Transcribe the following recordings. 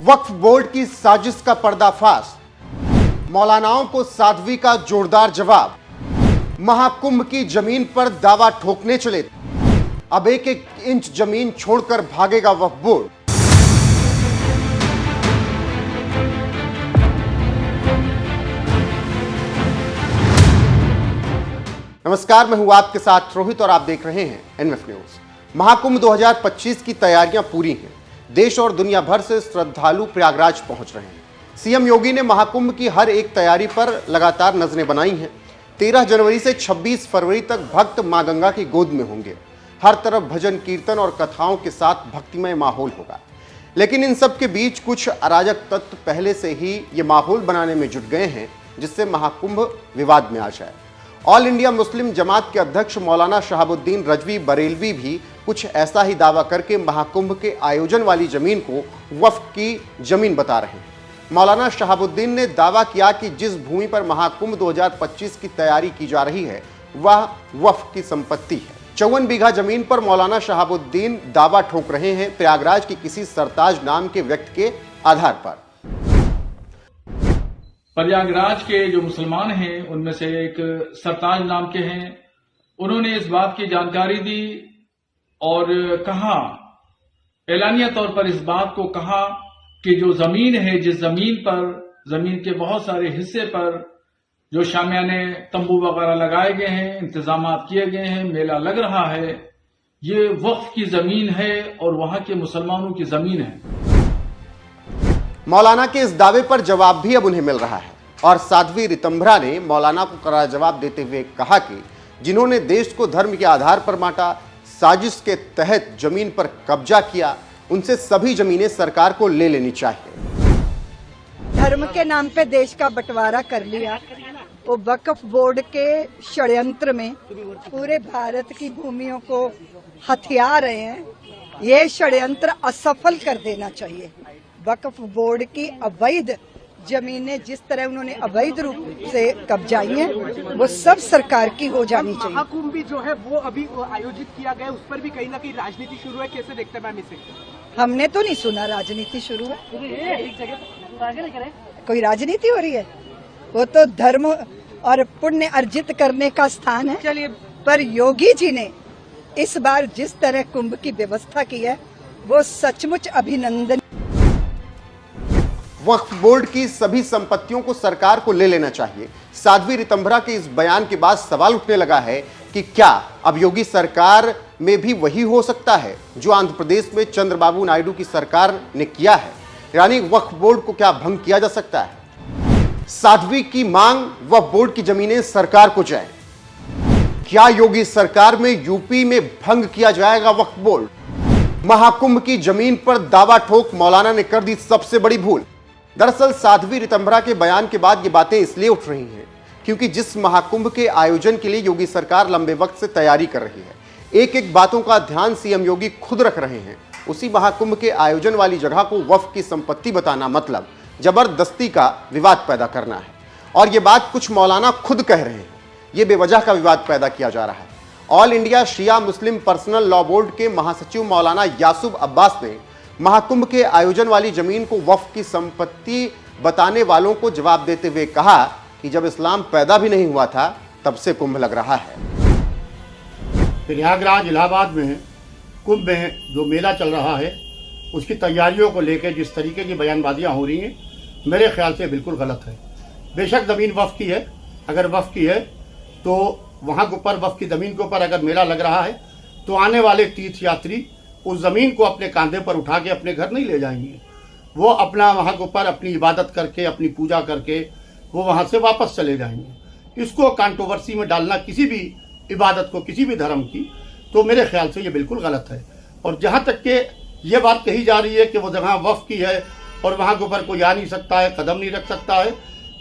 वक्फ board की साजिश का पर्दाफाश, मौलानाओं को साध्वी का जोरदार जवाब। महाकुंभ की जमीन पर दावा ठोकने चले, अब एक एक इंच जमीन छोड़कर भागेगा वक्फ बोर्ड। नमस्कार, मैं हूं आपके साथ रोहित और आप देख रहे हैं एनएफ न्यूज। महाकुंभ 2025 की तैयारियां पूरी हैं। देश और दुनिया भर से श्रद्धालु प्रयागराज पहुंच रहे हैं। सीएम योगी ने महाकुंभ की हर एक तैयारी पर लगातार नजरें बनाई हैं। 13 जनवरी से 26 फरवरी तक भक्त मां गंगा की गोद में होंगे। हर तरफ भजन कीर्तन और कथाओं के साथ भक्तिमय माहौल होगा। लेकिन इन सब के बीच कुछ अराजक तत्व पहले से ही ये माहौल बनाने में जुट गए हैं, जिससे महाकुंभ विवाद में आ जाए। ऑल इंडिया मुस्लिम जमात के अध्यक्ष मौलाना शहाबुद्दीन रजवी बरेलवी भी कुछ ऐसा ही दावा करके महाकुंभ के आयोजन वाली जमीन को वक्फ की जमीन बता रहे हैं। मौलाना शहाबुद्दीन ने दावा किया कि जिस भूमि पर महाकुंभ 2025 की तैयारी की जा रही है वह वक्फ की संपत्ति है। 54 बीघा जमीन पर मौलाना शहाबुद्दीन दावा ठोक रहे हैं, प्रयागराज के किसी सरताज नाम के व्यक्ति के आधार पर। प्रयागराज के जो मुसलमान हैं उनमें से एक सरताज नाम के हैं, उन्होंने इस बात की जानकारी दी और कहा, एलानिया तौर पर इस बात को कहा कि जो जमीन है, जिस जमीन पर, जमीन के बहुत सारे हिस्से पर जो शामियाने तंबू वगैरह लगाए गए हैं, इंतजाम किए गए हैं, मेला लग रहा है, ये वक्फ की जमीन है और वहां के मुसलमानों की जमीन है। मौलाना के इस दावे पर जवाब भी अब उन्हें मिल रहा है और साध्वी रितंभरा ने मौलाना को करारा जवाब देते हुए कहा कि जिन्होंने देश को धर्म के आधार पर बांटा, साजिश के तहत जमीन पर कब्जा किया, उनसे सभी जमीनें सरकार को ले लेनी चाहिए। धर्म के नाम पे देश का बंटवारा कर लिया, वो वक्फ बोर्ड के षड्यंत्र में पूरे भारत की भूमियों को हथिया रहे हैं। ये षड्यंत्र असफल कर देना चाहिए। वक्फ बोर्ड की अवैध जमीनें जिस तरह उन्होंने अवैध रूप से कब्जाई हैं, वो सब सरकार की हो जानी चाहिए। महाकुंभ भी जो है वो अभी आयोजित किया गया, उस पर भी कहीं ना कहीं राजनीति शुरू है, कैसे देखते हैं मैम इसे? हमने तो नहीं सुना राजनीति शुरू है। कोई राजनीति हो रही है? वो तो धर्म और पुण्य अर्जित करने का स्थान है। चलिए, पर योगी जी ने इस बार जिस तरह कुंभ की व्यवस्था की है वो सचमुच अभिनंदन। वक्फ बोर्ड की सभी संपत्तियों को सरकार को ले लेना चाहिए। साध्वी रितंभरा के इस बयान के बाद सवाल उठने लगा है कि क्या अब योगी सरकार में भी वही हो सकता है जो आंध्र प्रदेश में चंद्रबाबू नायडू की सरकार ने किया है, यानी वक्फ बोर्ड को क्या भंग किया जा सकता है? साध्वी की मांग, वक्फ बोर्ड की जमीनें सरकार को जाए। क्या योगी सरकार में यूपी में भंग किया जाएगा वक्फ बोर्ड? महाकुंभ की जमीन पर दावा ठोक मौलाना ने कर दी सबसे बड़ी भूल। दरअसल साध्वी रितंभरा के बयान के बाद ये बातें इसलिए उठ रही हैं क्योंकि जिस महाकुंभ के आयोजन के लिए योगी सरकार लंबे वक्त से तैयारी कर रही है, एक एक बातों का ध्यान सीएम योगी खुद रख रहे हैं। उसी महाकुंभ के आयोजन वाली जगह को वक्फ की संपत्ति बताना मतलब जबरदस्ती का विवाद पैदा करना है। और ये बात कुछ मौलाना खुद कह रहे हैं। ये बेवजह का विवाद पैदा किया जा रहा है। ऑल इंडिया शिया मुस्लिम पर्सनल लॉ बोर्ड के महासचिव मौलाना यासूब अब्बास ने महाकुंभ के आयोजन वाली जमीन को वक्फ की संपत्ति बताने वालों को जवाब देते हुए कहा कि जब इस्लाम पैदा भी नहीं हुआ था तब से कुंभ लग रहा है। प्रयागराज इलाहाबाद में कुंभ में जो मेला चल रहा है उसकी तैयारियों को लेकर जिस तरीके की बयानबाजियां हो रही हैं, मेरे ख्याल से बिल्कुल गलत है। बेशक ज़मीन वक्फ की है, अगर वक्फ की है तो वहाँ के ऊपर, वक्फ की ज़मीन के ऊपर अगर मेला लग रहा है तो आने वाले तीर्थ यात्री उस ज़मीन को अपने कांधे पर उठा के अपने घर नहीं ले जाएंगे। वो अपना वहाँ के ऊपर अपनी इबादत करके, अपनी पूजा करके वो वहाँ से वापस चले जाएंगे। इसको कंट्रोवर्सी में डालना किसी भी इबादत को, किसी भी धर्म की, तो मेरे ख्याल से ये बिल्कुल गलत है। और जहाँ तक कि ये बात कही जा रही है कि वो जगह वक्फ की है और वहाँ के ऊपर कोई आ नहीं सकता है, कदम नहीं रख सकता है,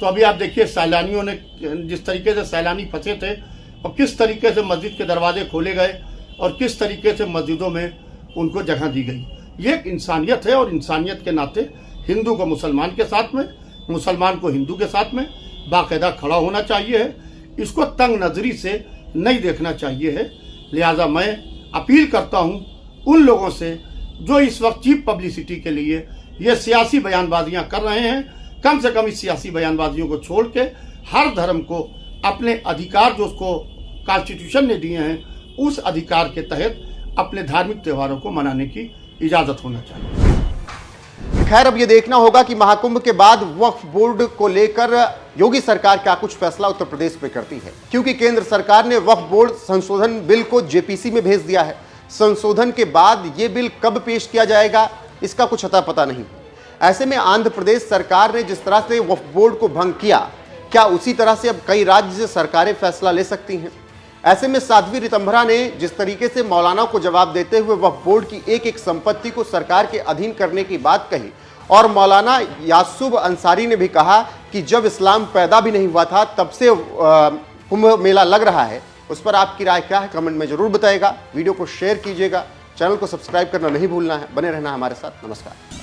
तो अभी आप देखिए सैलानियों ने जिस तरीके से सैलानी फंसे थे और किस तरीके से मस्जिद के दरवाजे खोले गए और किस तरीके से मस्जिदों में उनको जगह दी गई। ये एक इंसानियत है और इंसानियत के नाते हिंदू को मुसलमान के साथ में, मुसलमान को हिंदू के साथ में बाकायदा खड़ा होना चाहिए है। इसको तंग नजरी से नहीं देखना चाहिए है। लिहाजा मैं अपील करता हूँ उन लोगों से जो इस वक्त चीप पब्लिसिटी के लिए ये सियासी बयानबाजियां कर रहे हैं। कम से कम इस सियासी बयानबाजियों को छोड़ के हर धर्म को अपने अधिकार जो उसको कॉन्स्टिट्यूशन ने दिए हैं उस अधिकार के तहत अपने धार्मिक त्योहारों को मनाने की इजाजत होना चाहिए। खैर, अब यह देखना होगा कि महाकुंभ के बाद वक्फ बोर्ड को लेकर योगी सरकार क्या कुछ फैसला उत्तर प्रदेश में करती है, क्योंकि केंद्र सरकार ने वक्फ बोर्ड संशोधन बिल को जेपीसी में भेज दिया है। संशोधन के बाद यह बिल कब पेश किया जाएगा इसका कुछ अता पता नहीं। ऐसे में आंध्र प्रदेश सरकार ने जिस तरह से वक्फ बोर्ड को भंग किया, क्या उसी तरह से अब कई राज्य सरकारें फैसला ले सकती हैं? ऐसे में साध्वी रितंभरा ने जिस तरीके से मौलाना को जवाब देते हुए वक्फ बोर्ड की एक एक संपत्ति को सरकार के अधीन करने की बात कही, और मौलाना यासूब अंसारी ने भी कहा कि जब इस्लाम पैदा भी नहीं हुआ था तब से कुंभ मेला लग रहा है, उस पर आपकी राय क्या है कमेंट में जरूर बताइएगा। वीडियो को शेयर कीजिएगा, चैनल को सब्सक्राइब करना नहीं भूलना है। बने रहना हमारे साथ। नमस्कार।